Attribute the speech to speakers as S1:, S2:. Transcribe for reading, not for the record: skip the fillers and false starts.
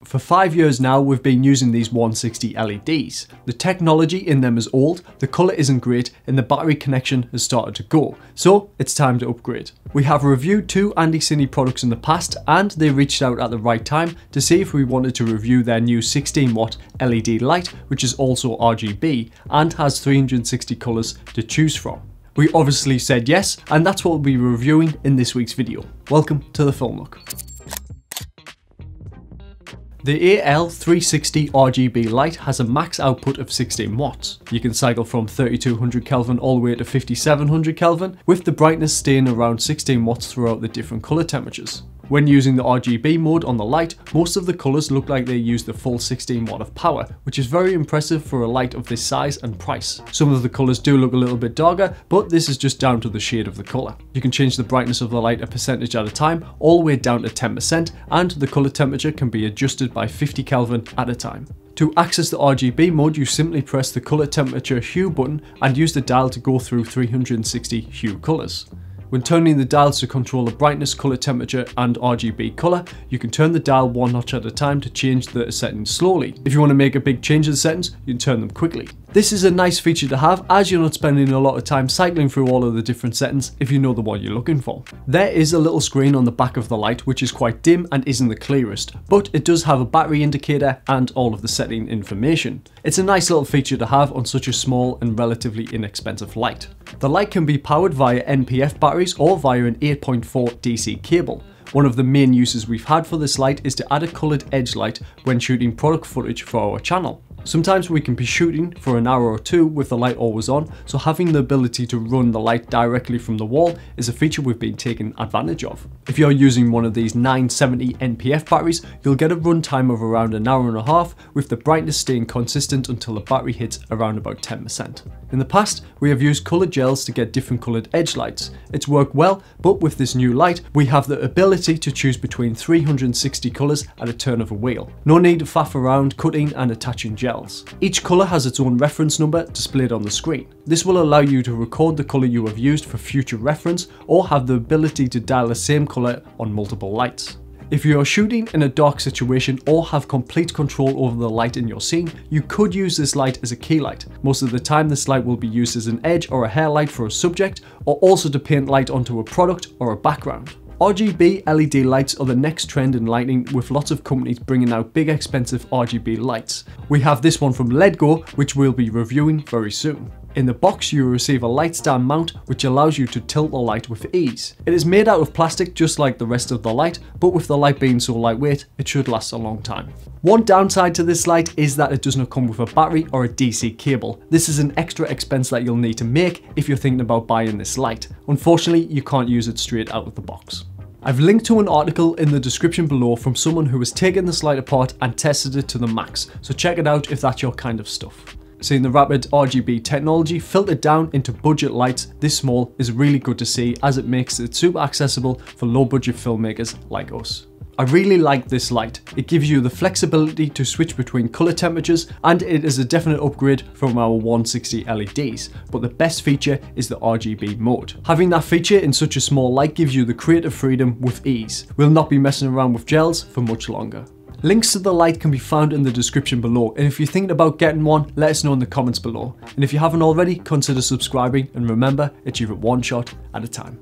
S1: For 5 years now, we've been using these 160 LEDs. The technology in them is old, the colour isn't great, and the battery connection has started to go, so it's time to upgrade. We have reviewed 2 AndyCine products in the past, and they reached out at the right time to see if we wanted to review their new 16 watt LED light, which is also RGB, and has 360 colours to choose from. We obviously said yes, and that's what we'll be reviewing in this week's video. Welcome to the Film Look. The AL-360RGB Light has a max output of 16 watts. You can cycle from 3200 Kelvin all the way to 5700 Kelvin, with the brightness staying around 16 watts throughout the different colour temperatures. When using the RGB mode on the light, most of the colours look like they use the full 16 watt of power, which is very impressive for a light of this size and price. Some of the colours do look a little bit darker, but this is just down to the shade of the colour. You can change the brightness of the light a percentage at a time, all the way down to 10%, and the colour temperature can be adjusted by 50 Kelvin at a time. To access the RGB mode, you simply press the colour temperature hue button and use the dial to go through 360 hue colours. When turning the dials to control the brightness, colour temperature and RGB colour, you can turn the dial one notch at a time to change the settings slowly. If you want to make a big change in the settings, you can turn them quickly. This is a nice feature to have, as you're not spending a lot of time cycling through all of the different settings if you know the one you're looking for. There is a little screen on the back of the light which is quite dim and isn't the clearest, but it does have a battery indicator and all of the setting information. It's a nice little feature to have on such a small and relatively inexpensive light. The light can be powered via NPF batteries or via an 8.4 DC cable. One of the main uses we've had for this light is to add a coloured edge light when shooting product footage for our channel. Sometimes we can be shooting for an hour or two with the light always on, so having the ability to run the light directly from the wall is a feature we've been taking advantage of. If you're using one of these 970 NPF batteries, you'll get a run time of around an hour and a half, with the brightness staying consistent until the battery hits around about 10%. In the past, we have used coloured gels to get different coloured edge lights. It's worked well, but with this new light, we have the ability to choose between 360 colours at a turn of a wheel. No need to faff around cutting and attaching gels. Each colour has its own reference number displayed on the screen. This will allow you to record the colour you have used for future reference, or have the ability to dial the same colour on multiple lights. If you are shooting in a dark situation or have complete control over the light in your scene, you could use this light as a key light. Most of the time this light will be used as an edge or a hair light for a subject, or also to paint light onto a product or a background. RGB LED lights are the next trend in lighting, with lots of companies bringing out big expensive RGB lights. We have this one from LEDGO, which we'll be reviewing very soon. In the box you will receive a light stand mount which allows you to tilt the light with ease. It is made out of plastic just like the rest of the light, but with the light being so lightweight, it should last a long time. One downside to this light is that it does not come with a battery or a DC cable. This is an extra expense that you'll need to make if you're thinking about buying this light. Unfortunately, you can't use it straight out of the box. I've linked to an article in the description below from someone who has taken this light apart and tested it to the max, so check it out if that's your kind of stuff. Seeing the rapid RGB technology filtered down into budget lights this small is really good to see, as it makes it super accessible for low budget filmmakers like us. I really like this light. It gives you the flexibility to switch between colour temperatures, and it is a definite upgrade from our 160 LEDs, but the best feature is the RGB mode. Having that feature in such a small light gives you the creative freedom with ease. We'll not be messing around with gels for much longer. Links to the light can be found in the description below, and if you're thinking about getting one, let us know in the comments below. And if you haven't already, consider subscribing, and remember, achieve it one shot at a time.